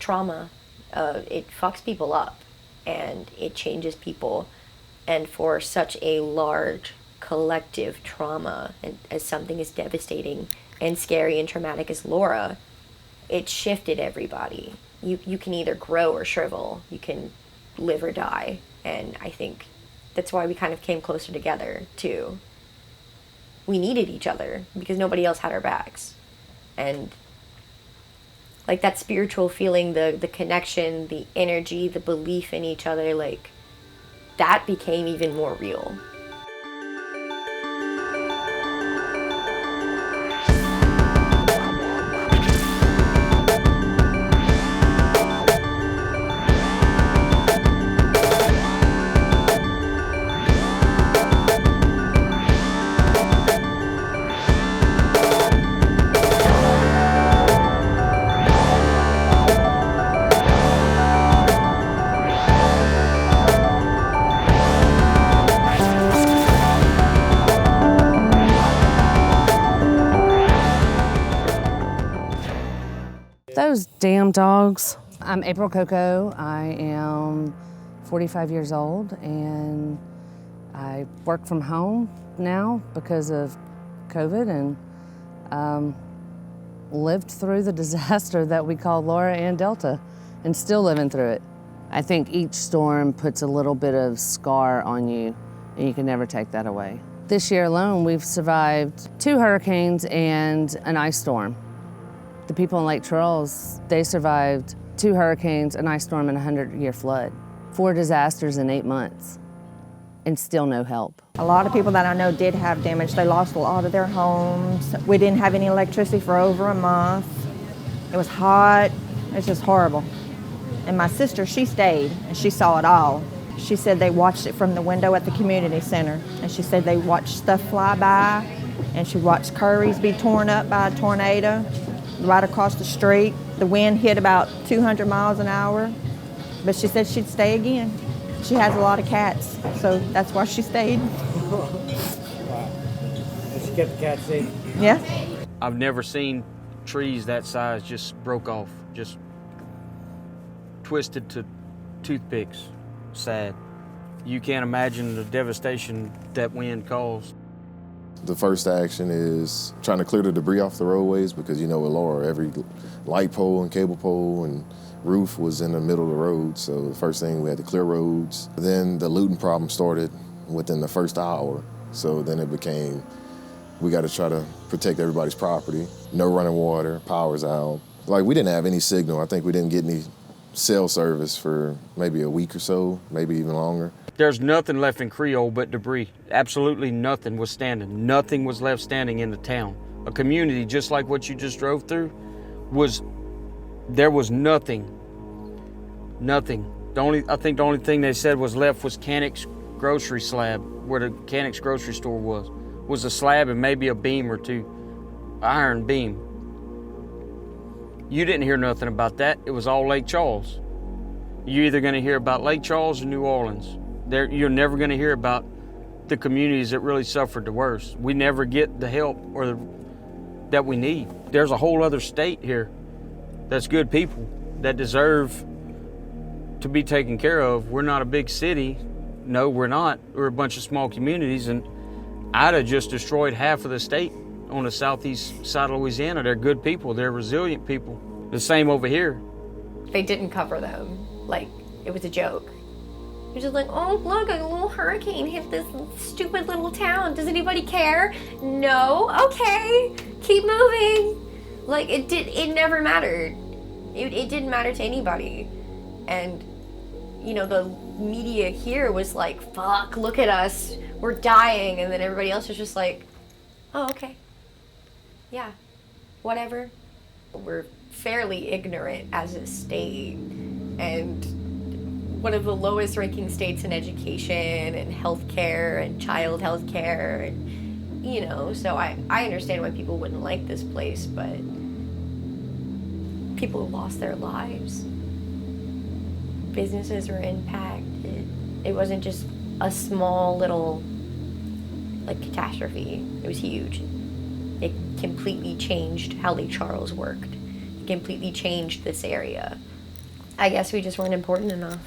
trauma. It fucks people up, and it changes people. And for such a large collective trauma, and as something as devastating and scary and traumatic as Laura, it shifted everybody. You can either grow or shrivel. You can live or die. And I think that's why we kind of came closer together, too. We needed each other because nobody else had our backs. And like that spiritual feeling, the connection, the energy, the belief in each other, like that became even more real. Those damn dogs. I'm April Coco. I am 45 years old and I work from home now because of COVID and lived through the disaster that we call Laura and Delta and still living through it. I think each storm puts a little bit of scar on you and you can never take that away. This year alone, we've survived 2 hurricanes and an ice storm. The people in Lake Charles, they survived 2 hurricanes, an ice storm, and a 100-year flood. 4 disasters in 8 months, and still no help. A lot of people that I know did have damage. They lost a lot of their homes. We didn't have any electricity for over a month. It was hot. It was just horrible. And my sister, she stayed, and she saw it all. She said they watched it from the window at the community center, and she said they watched stuff fly by, and she watched Curry's be torn up by a tornado. Right across the street. The wind hit about 200 miles an hour, but she said she'd stay again. She has a lot of cats, so that's why she stayed. Wow. Did she get the cats safe? Yeah. I've never seen trees that size just broke off, just twisted to toothpicks. Sad. You can't imagine the devastation that wind caused. The first action is trying to clear the debris off the roadways because with Laura, every light pole and cable pole and roof was in the middle of the road. So the first thing, we had to clear roads. Then the looting problem started within the first hour. So then it became, we got to try to protect everybody's property. No running water, power's out. Like, we didn't have any signal. I think we didn't get any cell service for maybe a week or so, maybe even longer. There's nothing left in Creole but debris. Absolutely nothing was standing. Nothing was left standing in the town. A community just like what you just drove through there was nothing. Nothing. I think the only thing they said was left was Canic's grocery slab, where the Canic's grocery store was a slab and maybe a beam or two, iron beam. You didn't hear nothing about that. It was all Lake Charles. You're either gonna hear about Lake Charles or New Orleans. You're never gonna hear about the communities that really suffered the worst. We never get the help that we need. There's a whole other state here that's good people that deserve to be taken care of. We're not a big city. No, we're not. We're a bunch of small communities, and Ida just destroyed half of the state on the southeast side of Louisiana. They're good people. They're resilient people. The same over here. They didn't cover them. Like, it was a joke. You're just like, oh, look, a little hurricane hit this stupid little town. Does anybody care? No? Okay. Keep moving. Like, it never mattered. It didn't matter to anybody. And, the media here was like, fuck, look at us. We're dying. And then everybody else was just like, oh, okay. Yeah, whatever. We're fairly ignorant as a state, and one of the lowest ranking states in education and healthcare and child healthcare, and so I understand why people wouldn't like this place, but people lost their lives. Businesses were impacted. It wasn't just a small little catastrophe. It was huge. It completely changed how Lake Charles worked. It completely changed this area. I guess we just weren't important enough.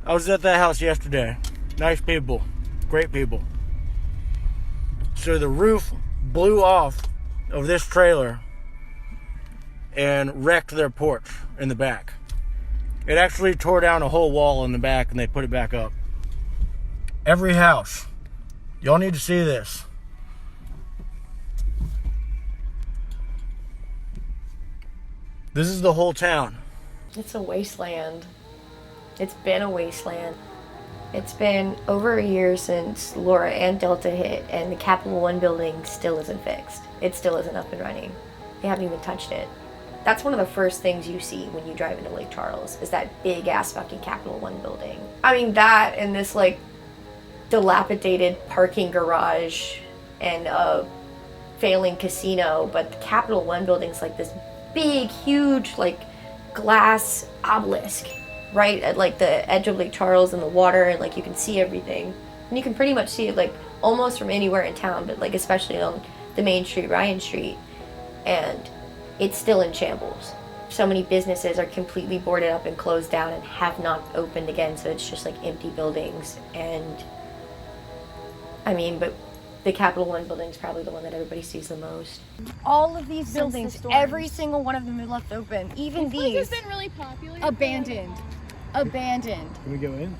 I was at that house yesterday. Nice people. Great people. So the roof blew off of this trailer and wrecked their porch in the back. It actually tore down a whole wall in the back and they put it back up. Every house. Y'all need to see this. This is the whole town. It's a wasteland. It's been a wasteland. It's been over a year since Laura and Delta hit, and the Capital One building still isn't fixed. It still isn't up and running. They haven't even touched it. That's one of the first things you see when you drive into Lake Charles, is that big ass fucking Capital One building. I mean, that and this like dilapidated parking garage and a failing casino, but the Capital One building's like this big, huge, like glass obelisk right at like the edge of Lake Charles and the water, and like you can see everything. And you can pretty much see it like almost from anywhere in town, but like especially on the main street, Ryan Street, and it's still in shambles. So many businesses are completely boarded up and closed down and have not opened again, so it's just like empty buildings. And I mean, but the Capital One building is probably the one that everybody sees the most. All of these buildings, every single one of them are left open. Even these. This has been really popular. Abandoned. Abandoned. Can we go in?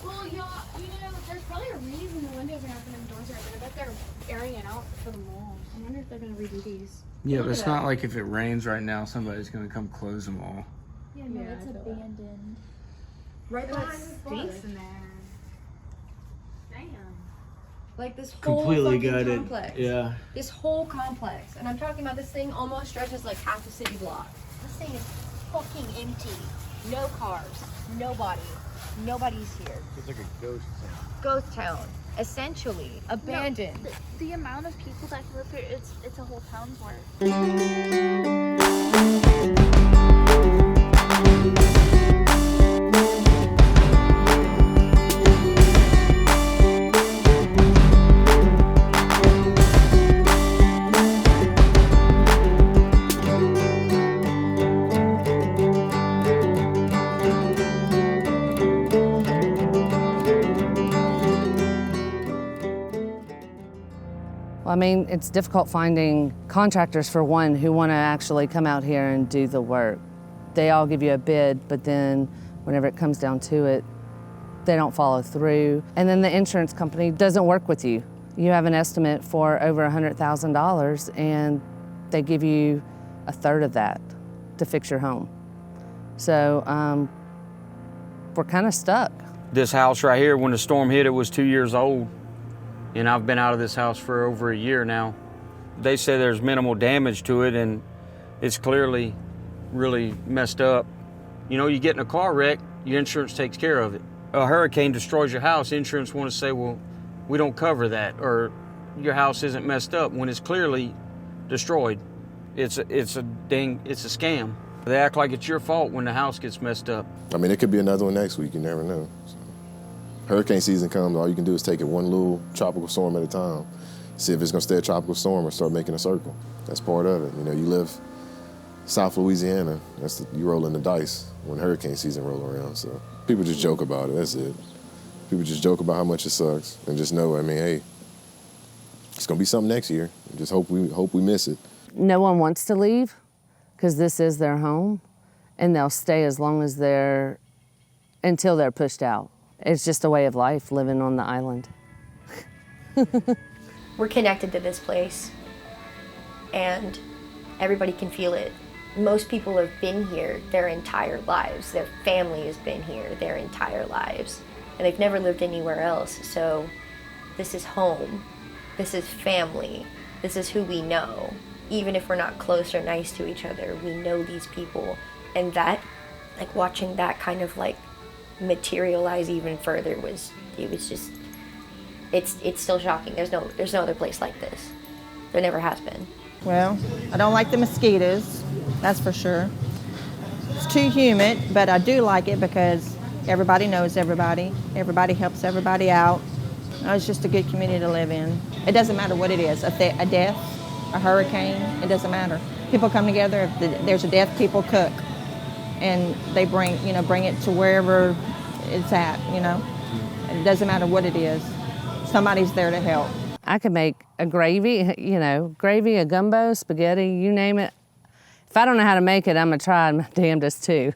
Well, yeah, you know, there's probably a reason the windows are open and the doors are open. I bet they're airing it out for the mall. I wonder if they're going to redo these. Yeah, but it's not like if it rains right now, somebody's going to come close them all. Yeah, no, it's abandoned. Right behind the Stinks in there. Damn. Like this whole Completely fucking gutted. complex. Yeah. This whole complex. And I'm talking about this thing almost stretches like half a city block. This thing is fucking empty. No cars. Nobody. Nobody's here. It's like a ghost town. Ghost town. Essentially. Abandoned. No, the amount of people that live here, it's a whole town's worth. I mean, it's difficult finding contractors, for one, who want to actually come out here and do the work. They all give you a bid, but then whenever it comes down to it, they don't follow through. And then the insurance company doesn't work with you. You have an estimate for over $100,000 and they give you a third of that to fix your home. So we're kind of stuck. This house right here, when the storm hit, it was 2 years old. And I've been out of this house for over a year now. They say there's minimal damage to it, and it's clearly really messed up. You know, you get in a car wreck, your insurance takes care of it. A hurricane destroys your house, insurance want to say, well, we don't cover that, or your house isn't messed up when it's clearly destroyed. It's a scam. They act like it's your fault when the house gets messed up. I mean, it could be another one next week, you never know. So, hurricane season comes, all you can do is take it one little tropical storm at a time. See if it's gonna stay a tropical storm or start making a circle. That's part of it. You know, you live South Louisiana, you rolling the dice when hurricane season roll around. So people just joke about it, that's it. People just joke about how much it sucks and just know, I mean, hey, it's gonna be something next year. Just hope we miss it. No one wants to leave because this is their home, and they'll stay as long as until they're pushed out. It's just a way of life, living on the island. We're connected to this place, and everybody can feel it. Most people have been here their entire lives. Their family has been here their entire lives. and they've never lived anywhere else. So this is home. This is family. This is who we know. Even if we're not close or nice to each other, we know these people. And that, like, watching that kind of like materialize even further it's still shocking. There's no other place like this. There never has been. Well, I don't like the mosquitoes, that's for sure. It's too humid, but I do like it because everybody knows everybody. Everybody helps everybody out. It's just a good community to live in. It doesn't matter what it is, a death, a hurricane, it doesn't matter. People come together, if there's a death, people cook. And they bring it to wherever it's at, It doesn't matter what it is. Somebody's there to help. I could make a gravy, a gumbo, spaghetti, you name it. If I don't know how to make it, I'm gonna try my damnedest too.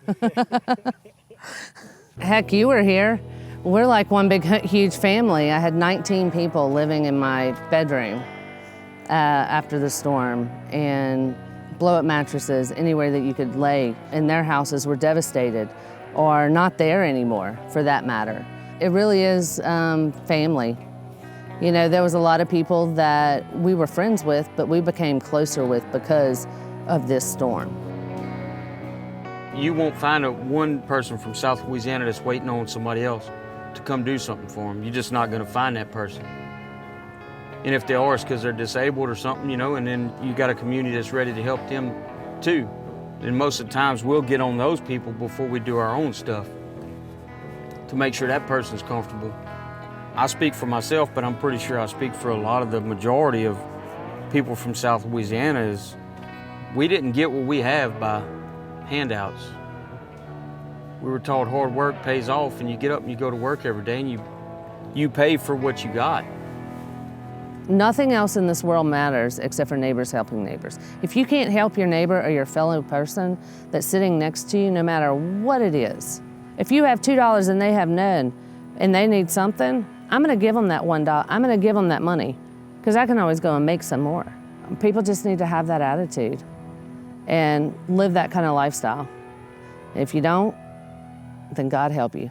Heck, you were here. We're like one big, huge family. I had 19 people living in my bedroom after the storm, and blow-up mattresses anywhere that you could lay in their houses were devastated or not there anymore, for that matter. It really is family. There was a lot of people that we were friends with, but we became closer with because of this storm. You won't find one person from South Louisiana that's waiting on somebody else to come do something for them. You're just not going to find that person. And if they are, it's because they're disabled or something, and then you got a community that's ready to help them too. And most of the times we'll get on those people before we do our own stuff to make sure that person's comfortable. I speak for myself, but I'm pretty sure I speak for a lot of the majority of people from South Louisiana is we didn't get what we have by handouts. We were taught hard work pays off, and you get up and you go to work every day and you pay for what you got. Nothing else in this world matters except for neighbors helping neighbors. If you can't help your neighbor or your fellow person that's sitting next to you, no matter what it is, if you have $2 and they have none and they need something, I'm gonna give them that $1. I'm gonna give them that money because I can always go and make some more. People just need to have that attitude and live that kind of lifestyle. If you don't, then God help you.